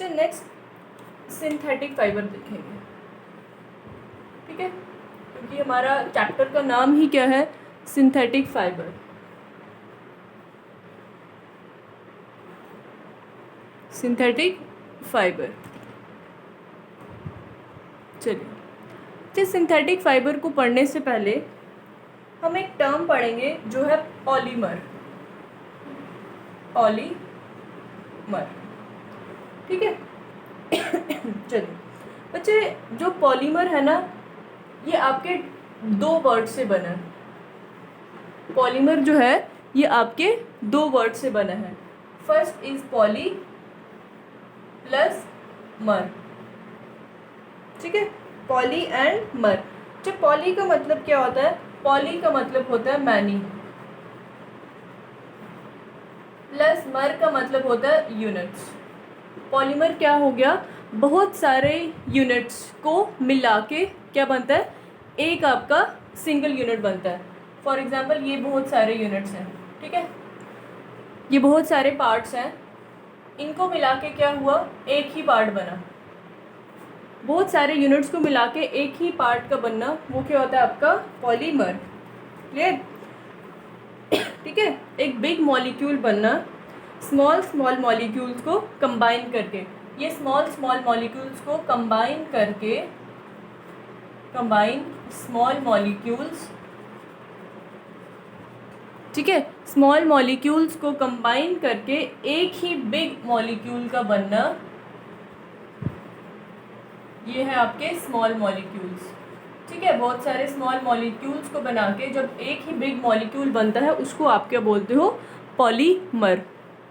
बच्चे next synthetic fibre देखेंगे, ठीक है, क्योंकि हमारा चैप्टर का नाम ही क्या है, सिंथेटिक फाइबर। Synthetic fibre. चलिए, सिंथेटिक फाइबर को पढ़ने से पहले हम एक टर्म पढ़ेंगे जो है पॉलीमर। पॉलीमर, ठीक है। चलिए बच्चे, जो पॉलीमर है ना, ये आपके दो वर्ड से बना है। पॉलीमर जो है ये आपके दो वर्ड से बना है। फर्स्ट इज पॉली प्लस मर, ठीक है, पॉली एंड मर। जब पॉली का मतलब क्या होता है, पॉली का मतलब होता है मैनी, प्लस मर का मतलब होता है यूनिट्स। पॉलीमर क्या हो गया, बहुत सारे यूनिट्स को मिला के क्या बनता है, एक आपका सिंगल यूनिट बनता है। फॉर एग्जांपल ये बहुत सारे यूनिट्स हैं, ठीक है, ये बहुत सारे पार्ट्स हैं, इनको मिला के क्या हुआ, एक ही पार्ट बना। बहुत सारे यूनिट्स को मिला के एक ही पार्ट का बनना, वो क्या होता है आपका पॉलीमर। क्लियर, ठीक है। एक बिग मॉलिक्यूल बनना स्मॉल स्मॉल मॉलिक्यूल्स को कंबाइन करके। ये स्मॉल स्मॉल मॉलिक्यूल्स को कंबाइन करके, कंबाइन स्मॉल मॉलिक्यूल्स, ठीक है, स्मॉल मॉलिक्यूल्स को कंबाइन करके एक ही बिग मॉलिक्यूल का बनना, ये है आपके स्मॉल मॉलिक्यूल्स, ठीक है। बहुत सारे स्मॉल मॉलिक्यूल्स को बना के जब एक ही बिग मॉलिक्यूल बनता है, उसको आप क्या बोलते हो, पॉलीमर।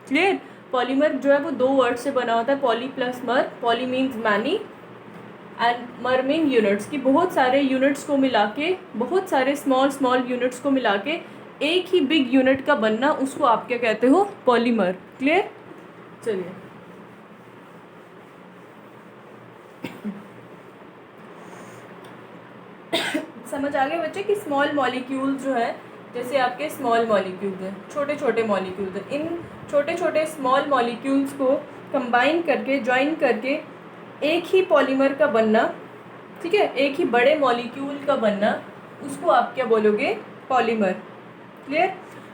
क्लियर, पॉलीमर जो है वो दो वर्ड से बना होता है, पॉली प्लस मर। पॉली मीन्स मैनी एंड मर मीन यूनिट्स, की बहुत सारे यूनिट्स को मिला के, बहुत सारे स्मॉल स्मॉल यूनिट्स को मिला के एक ही बिग यूनिट का बनना, उसको आप क्या कहते हो, पॉलीमर। क्लियर, चलिए समझ आ गया बच्चे कि स्मॉल मॉलिक्यूल जो है, जैसे आपके स्मॉल मॉलिक्यूल्स हैं, छोटे छोटे मॉलिक्यूल्स हैं, इन छोटे छोटे स्मॉल मॉलिक्यूल्स को कंबाइन करके, ज्वाइन करके एक ही पॉलीमर का बनना, ठीक है, एक ही बड़े मॉलिक्यूल का बनना, उसको आप क्या बोलोगे, पॉलीमर। क्लियर।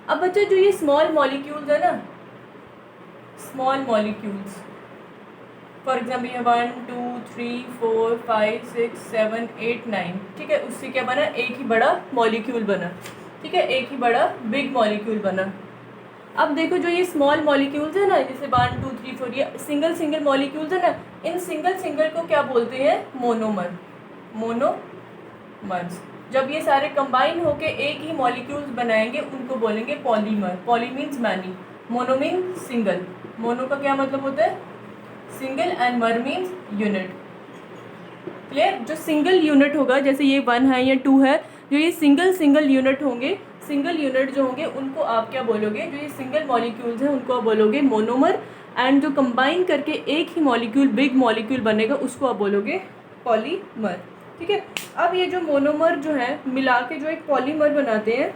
अब बच्चे जो ये स्मॉल मॉलिक्यूल्स है ना, स्मॉल मॉलिक्यूल्स, फॉर एग्जाम्पल ये 1 2 3 4 5 6 7 8 9, ठीक है, उससे क्या बना, एक ही बड़ा मॉलिक्यूल बना, ठीक है, एक ही बड़ा बिग मॉलिक्यूल बना। अब देखो जो ये स्मॉल मॉलिक्यूल्स है ना, जैसे 1 2 3 4, ये सिंगल सिंगल मॉलिक्यूल्स है ना, इन सिंगल सिंगल को क्या बोलते हैं, मोनोमर। मोनोमर्स। जब ये सारे कंबाइन होके एक ही मॉलिक्यूल्स बनाएंगे, उनको बोलेंगे polymer. Poly means many, mono means single. Mono का क्या मतलब होता है, सिंगल, एंड मर मीन्स यूनिट। क्लियर। जो सिंगल यूनिट होगा, जैसे ये 1 है या 2 है, जो ये सिंगल सिंगल यूनिट होंगे, सिंगल यूनिट जो होंगे उनको आप क्या बोलोगे, जो ये सिंगल मॉलिक्यूल्स हैं उनको आप बोलोगे मोनोमर, एंड जो कंबाइन करके एक ही मॉलिक्यूल बिग मॉलिक्यूल बनेगा, उसको आप बोलोगे पॉलीमर। ठीक है। अब ये जो मोनोमर जो है मिला के जो एक पॉलीमर बनाते हैं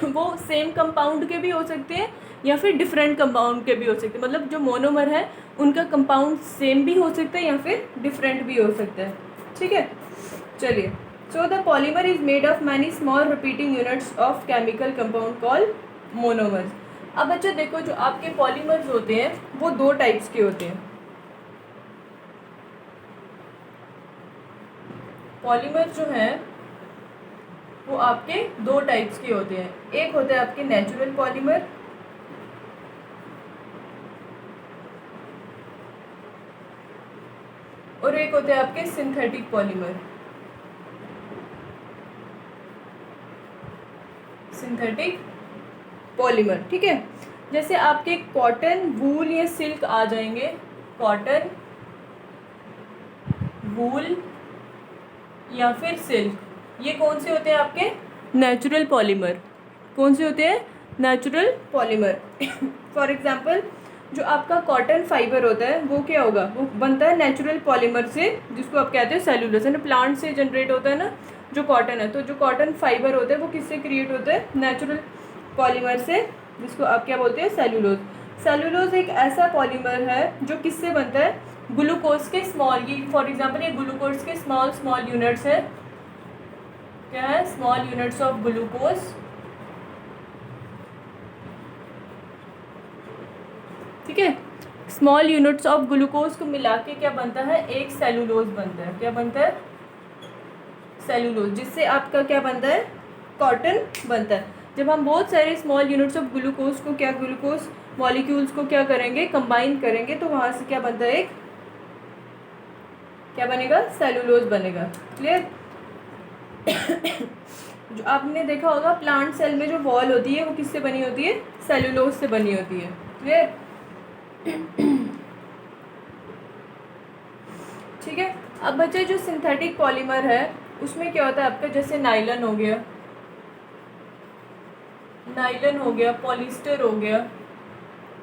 वो सेम कंपाउंड के भी हो सकते हैं या फिर डिफरेंट कंपाउंड के भी हो सकते हैं। मतलब जो मोनोमर है उनका कंपाउंड सेम भी हो सकता है या फिर डिफरेंट भी हो सकता है। ठीक है, चलिए। So the polymer is made of many small repeating units of chemical compound called monomers. अब बच्चे देखो, जो आपके पॉलीमर्स होते हैं वो दो टाइप्स के होते हैं। पॉलीमर जो है वो आपके दो टाइप्स के होते हैं। एक होते हैं आपके नेचुरल पॉलीमर, और एक होते हैं आपके सिंथेटिक पॉलीमर। सिंथेटिक पॉलीमर, ठीक है। जैसे आपके कॉटन, वूल या सिल्क आ जाएंगे। कॉटन, वूल या फिर सिल्क, ये कौन से होते हैं आपके नेचुरल पॉलीमर। कौन से होते हैं नेचुरल पॉलीमर। फॉर एग्जांपल जो आपका कॉटन फाइबर होता है वो क्या होगा, वो बनता है नेचुरल पॉलीमर से, जिसको आप कहते हैं सेलुलोज, है ना। प्लांट से जनरेट होता है ना जो कॉटन है। तो जो कॉटन फाइबर होता है वो किससे क्रिएट होता है, नेचुरल पॉलीमर से, जिसको आप क्या बोलते हैं, सेलुलोज। सेलुलोज एक ऐसा पॉलीमर है जो किससे बनता है, ग्लूकोज के स्मॉल, ये फॉर एग्जांपल ये ग्लूकोज के स्मॉल स्मॉल यूनिट्स है, क्या है, स्मॉल यूनिट्स ऑफ ग्लूकोज, ठीक है, स्मॉल यूनिट्स ऑफ ग्लूकोज को मिला के क्या बनता है, एक सेलुलोज बनता है, क्या बनता है, सेलुलोज, जिससे आपका क्या बनता है, कॉटन बनता है। जब हम बहुत सारे स्मॉल यूनिट्स ऑफ ग्लूकोज को क्या, ग्लूकोज मॉलिक्यूल्स को क्या करेंगे, कंबाइन करेंगे, तो वहाँ से क्या बनता है, एक क्या बनेगा, सेलुलोज बनेगा। क्लियर। जो आपने देखा होगा प्लांट सेल में जो वॉल होती है वो किससे बनी होती है, सेलुलोज से बनी होती है। क्लियर। ठीक है। अब बच्चे जो सिंथेटिक पॉलीमर है उसमें क्या होता है आपका, जैसे नाइलन हो गया, नाइलन हो गया, पॉलिस्टर हो गया,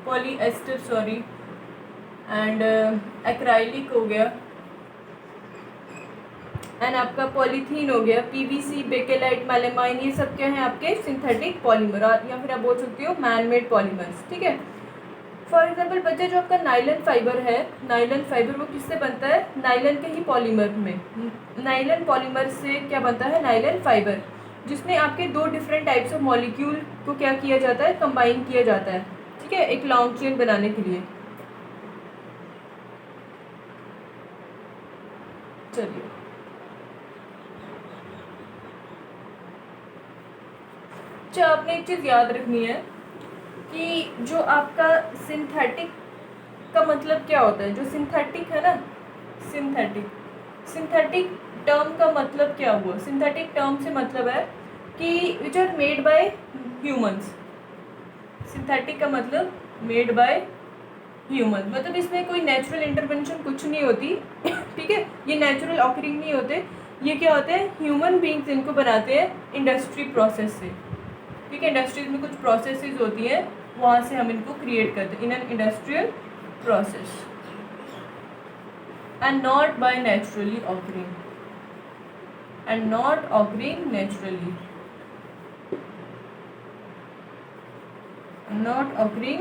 पॉलीएस्टर सॉरी, एंड एक्राइलिक हो गया, एंड आपका पॉलीथीन हो गया, पीवीसी, बेकेलाइट, मेलामाइन, ये सब क्या है आपके सिंथेटिक पॉलीमर, या फिर आप बोल सकते हो मैन मेड पॉलीमर्स। ठीक है। फॉर एग्जांपल बच्चे जो आपका नाइलन फाइबर है, नाइलन फाइबर वो किससे बनता है, नाइलन के ही पॉलीमर में, नाइलन पॉलीमर से क्या बनता है, नाइलन फाइबर, जिसमें आपके दो डिफरेंट टाइप्स ऑफ मॉलिक्यूल को क्या किया जाता है, कंबाइन किया जाता है। ठीक है, एक लॉन्ग चेन बनाने के लिए। चलिए अच्छा, आपने एक चीज़ याद रखनी है कि जो आपका सिंथेटिक का मतलब क्या होता है, जो सिंथेटिक है ना, सिंथेटिक, सिंथेटिक टर्म का मतलब क्या हुआ, सिंथेटिक टर्म से मतलब है कि which are made by humans, synthetic का मतलब मेड बाय ह्यूमन, मतलब इसमें कोई नेचुरल इंटरवेंशन कुछ नहीं होती। ठीक है, ये नेचुरल ऑकरिंग नहीं होते, ये क्या होते हैं, ह्यूमन बींग्स इनको बनाते हैं इंडस्ट्री प्रोसेस से। ठीक है, इंडस्ट्रीज में कुछ प्रोसेसेस होती हैं, वहाँ से हम इनको क्रिएट करते हैं in an industrial process, and not by naturally occurring, and not occurring naturally, not occurring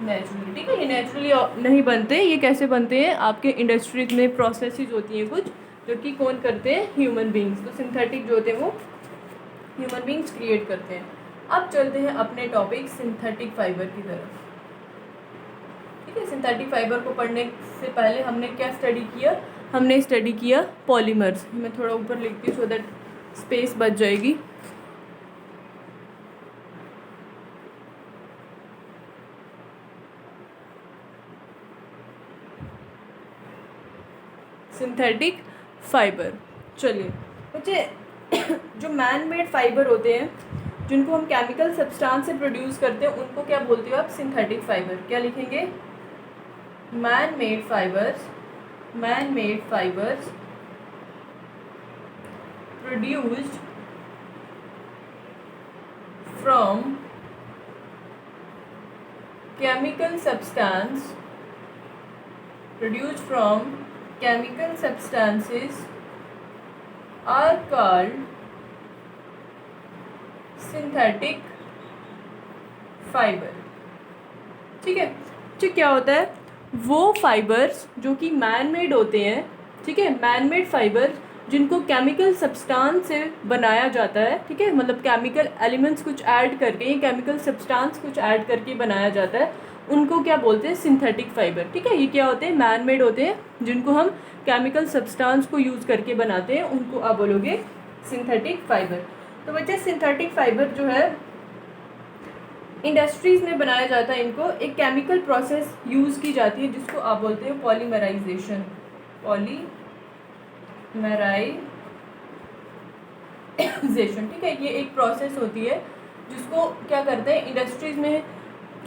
naturally. ठीक है, ये नेचुरली नहीं बनते, ये कैसे बनते हैं, आपके इंडस्ट्रीज में प्रोसेसेस होती हैं कुछ, जो कि कौन करते हैं, ह्यूमन बींग्स। तो सिंथेटिक जो होते हैं वो ह्यूमन बींग्स क्रिएट करते हैं। अब चलते हैं अपने टॉपिक सिंथेटिक फाइबर की तरफ। ठीक है, सिंथेटिक फाइबर को पढ़ने से पहले हमने क्या स्टडी किया, हमने स्टडी किया पॉलीमर्स। मैं थोड़ा ऊपर लिखती हूँ सो दैट स्पेस बच जाएगी। Synthetic fibre. चलिए बच्चे, जो मैन मेड फाइबर होते हैं जिनको हम केमिकल सब्सटेंस से प्रोड्यूस करते हैं उनको क्या बोलते हो आप, सिंथेटिक फाइबर। क्या लिखेंगे, man made fibres, man made fibres produced from chemical substance, produced from chemical substances are called synthetic fiber। ठीक है, तो क्या होता है, वो फाइबर्स जो कि मैन मेड होते हैं, ठीक है, मैन मेड फाइबर जिनको केमिकल सब्सटेंस से बनाया जाता है, ठीक है, मतलब केमिकल एलिमेंट्स कुछ ऐड करके, ये केमिकल सब्सटेंस कुछ ऐड करके बनाया जाता है, उनको क्या बोलते हैं, सिंथेटिक फाइबर। ठीक है, ये क्या होते हैं, मैन मेड होते हैं जिनको हम केमिकल सब्सटेंस को यूज़ करके बनाते हैं, उनको आप बोलोगे सिंथेटिक फाइबर। तो बच्चे सिंथेटिक फाइबर जो है इंडस्ट्रीज़ में बनाया जाता है, इनको एक केमिकल प्रोसेस यूज़ की जाती है जिसको आप बोलते हो पॉलीमराइजेशन, पॉलीमराइजेशन। ठीक है, ये एक प्रोसेस होती है जिसको क्या करते हैं इंडस्ट्रीज़ में,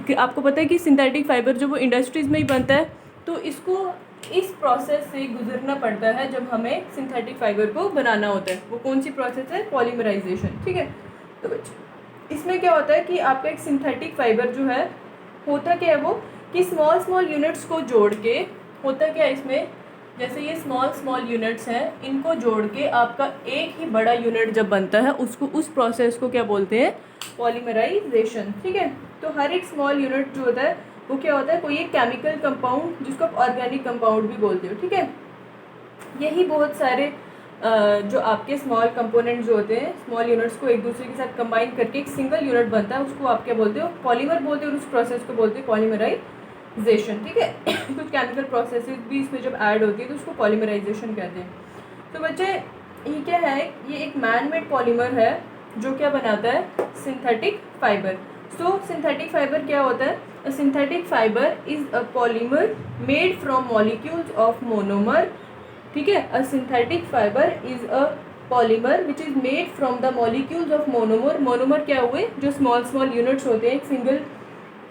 कि आपको पता है कि सिंथेटिक फाइबर जो वो इंडस्ट्रीज़ में ही बनता है, तो इसको इस प्रोसेस से गुजरना पड़ता है जब हमें सिंथेटिक फाइबर को बनाना होता है। वो कौन सी प्रोसेस है, पॉलीमराइजेशन। ठीक है, तो इसमें क्या होता है कि आपका एक सिंथेटिक फाइबर जो है, होता क्या है वो, कि स्मॉल स्मॉल यूनिट्स को जोड़ के, होता क्या है इसमें, जैसे ये स्मॉल स्मॉल यूनिट्स हैं, इनको जोड़ के आपका एक ही बड़ा यूनिट जब बनता है, उसको, उस प्रोसेस को क्या बोलते हैं, पॉलीमराइजेशन। ठीक है, तो हर एक स्मॉल यूनिट जो होता है वो क्या होता है, कोई एक केमिकल कंपाउंड जिसको आप ऑर्गेनिक कंपाउंड भी बोलते हो, ठीक है। यही बहुत सारे जो आपके स्मॉल कंपोनेंट्स जो होते हैं, स्मॉल यूनिट्स को एक दूसरे के साथ कंबाइन करके एक सिंगल यूनिट बनता है, उसको आप क्या बोलते हो, पॉलीमर बोलते हो, और उस प्रोसेस को बोलते हो पॉलीमराइजेशन, ठीक है। कुछ केमिकल प्रोसेसेस भी इसमें जब ऐड होती है तो उसको पॉलीमराइजेशन कहते हैं। तो बच्चे ये क्या है, ये एक मैन मेड पॉलीमर है जो क्या बनाता है, synthetic fibre. So synthetic fibre क्या होता है, a synthetic fibre is a polymer made from molecules of monomer, ठीक है। A synthetic fibre is a polymer which is made from the molecules of monomer. Monomer क्या हुए, जो small small units होते हैं एक सिंगल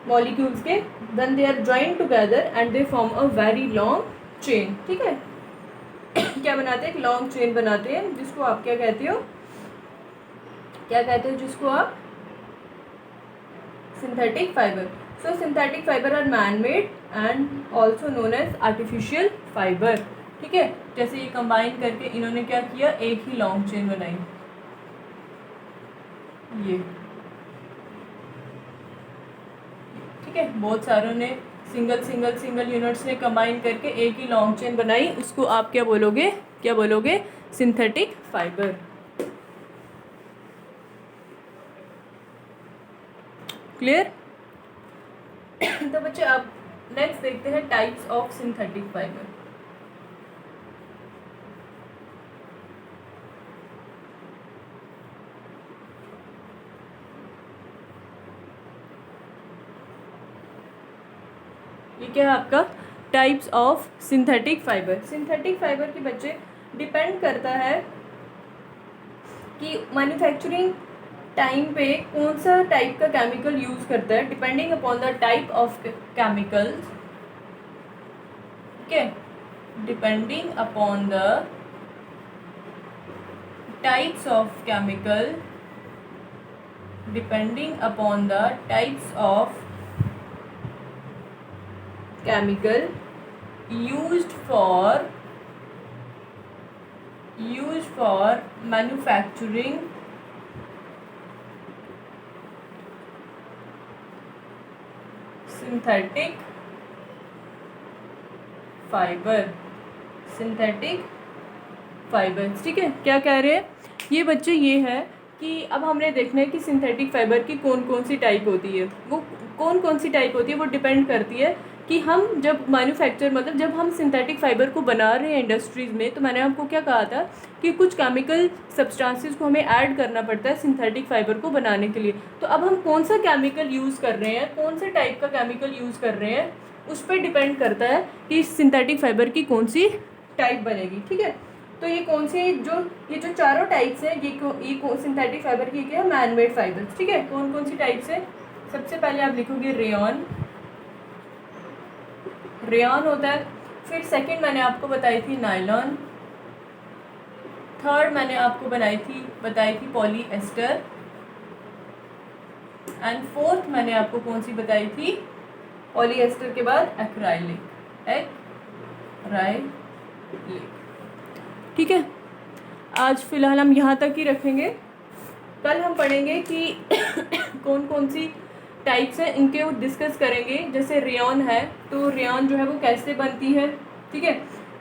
मॉलिक्यूल्स के, then they are joined together and they form a very long chain, ठीक है। क्या बनाते हैं, एक लॉन्ग चेन बनाते हैं, जिसको आप क्या कहते हो, क्या कहते हो, जिसको आप synthetic fibre. So synthetic fibre are man made and also known as artificial fibre, ठीक है। जैसे ये कंबाइन करके इन्होंने क्या किया, एक ही लॉन्ग चेन बनाई, ये, ठीक है। बहुत सारों ने सिंगल यूनिट्स ने कंबाइन करके एक ही लॉन्ग चेन बनाई, उसको आप क्या बोलोगे, क्या बोलोगे, सिंथेटिक फाइबर। क्लियर। तो बच्चे आप नेक्स्ट देखते हैं टाइप्स ऑफ सिंथेटिक फाइबर। ये क्या है आपका, types of synthetic fibre. Synthetic fibre के बच्चे डिपेंड करता है कि मैन्युफैक्चरिंग टाइम पे कौन सा टाइप का केमिकल यूज़ करता है, depending upon the type of chemicals, ठीक है, depending upon the types of chemical, depending upon the types of chemical used for manufacturing synthetic fiber, synthetic fibers, ठीक है। क्या कह रहे हैं ये बच्चे, ये है कि अब हमने देखना है कि सिंथेटिक फाइबर की कौन कौन सी टाइप होती है। वो कौन कौन सी टाइप होती है वो डिपेंड करती है कि हम जब मैन्युफैक्चर, मतलब जब हम सिंथेटिक फाइबर को बना रहे हैं इंडस्ट्रीज़ में, तो मैंने आपको क्या कहा था कि कुछ केमिकल सब्सटेंसेस को हमें ऐड करना पड़ता है सिंथेटिक फाइबर को बनाने के लिए। तो अब हम कौन सा केमिकल यूज़ कर रहे हैं, कौन से टाइप का केमिकल यूज़ कर रहे हैं, उस पर डिपेंड करता है कि सिंथेटिक फाइबर की कौन सी टाइप बनेगी, ठीक है। तो ये कौन सी, ये जो चारों टाइप्स हैं, ये सिंथेटिक फाइबर की क्या है, मैन मेड फाइबर्स, ठीक है। कौन कौन सी टाइप्स है, सबसे पहले आप लिखोगे रेयॉन, रेयॉन होता है। फिर सेकंड मैंने आपको बताई थी नायलॉन, थर्ड मैंने आपको बताई थी पॉलीएस्टर, एंड फोर्थ मैंने आपको कौन सी बताई थी, पॉलीएस्टर के बाद एक्राइलिक, ठीक है। आज फिलहाल हम यहाँ तक ही रखेंगे। कल हम पढ़ेंगे कि कौन कौन सी टाइप्स हैं, इनके वो डिस्कस करेंगे। जैसे रेयॉन है, तो रेयॉन जो है वो कैसे बनती है, ठीक है,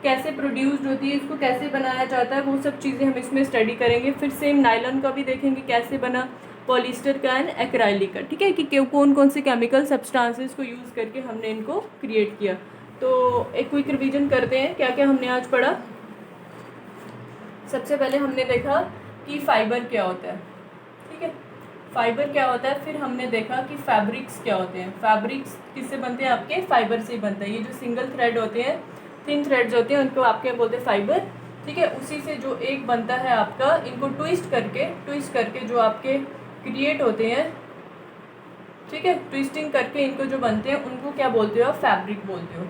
कैसे प्रोड्यूस्ड होती है, इसको कैसे बनाया जाता है, वो सब चीज़ें हम इसमें स्टडी करेंगे। फिर सेम नायलॉन का भी देखेंगे कैसे बना, पॉलिस्टर का एंड एक्राइलिक का, ठीक है, कि कौन कौन से केमिकल सब्सटेंसेस को यूज़ करके हमने इनको क्रिएट किया। तो एक क्विक रिवीजन करते हैं क्या क्या हमने आज पढ़ा। सबसे पहले हमने देखा कि फाइबर क्या होता है, ठीक है, फाइबर क्या होता है। फिर हमने देखा कि फैब्रिक्स क्या होते हैं, फैब्रिक्स किससे बनते हैं, आपके फाइबर से ही बनते हैं। ये जो सिंगल थ्रेड होते हैं, थिन थ्रेड्स होते हैं, उनको आप क्या बोलते हैं, फाइबर, ठीक है। उसी से जो एक बनता है आपका, इनको ट्विस्ट करके जो आपके क्रिएट होते हैं, ठीक है, ट्विस्टिंग करके इनको जो बनते हैं उनको क्या बोलते हो, फैब्रिक बोलते हो,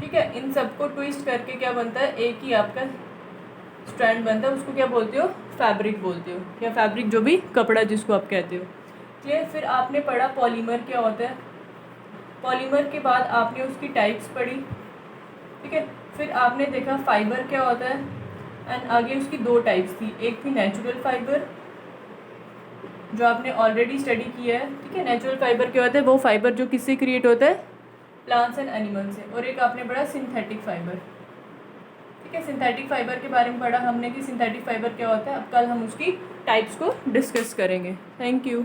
ठीक है। इन सबको ट्विस्ट करके क्या बनता है, एक ही आपका स्ट्रैंड बनता है, उसको क्या बोलते हो, फैब्रिक बोलते हो, या फैब्रिक जो भी कपड़ा जिसको आप कहते हो, क्लियर। फिर आपने पढ़ा पॉलीमर क्या होता है, पॉलीमर के बाद आपने उसकी टाइप्स पढ़ी, ठीक है। फिर आपने देखा फाइबर क्या होता है, एंड आगे उसकी दो टाइप्स थी, एक थी नेचुरल फाइबर जो आपने ऑलरेडी स्टडी किया है, ठीक है। नेचुरल फाइबर क्या होता है, वो फाइबर जो किससे क्रिएट होता है, प्लांट्स एंड एनिमल से। और एक आपने पढ़ा सिंथेटिक फाइबर, ठीक है। सिंथेटिक फाइबर के बारे में पढ़ा हमने कि सिंथेटिक फाइबर क्या होता है। अब कल हम उसकी टाइप्स को डिस्कस करेंगे। Thank you.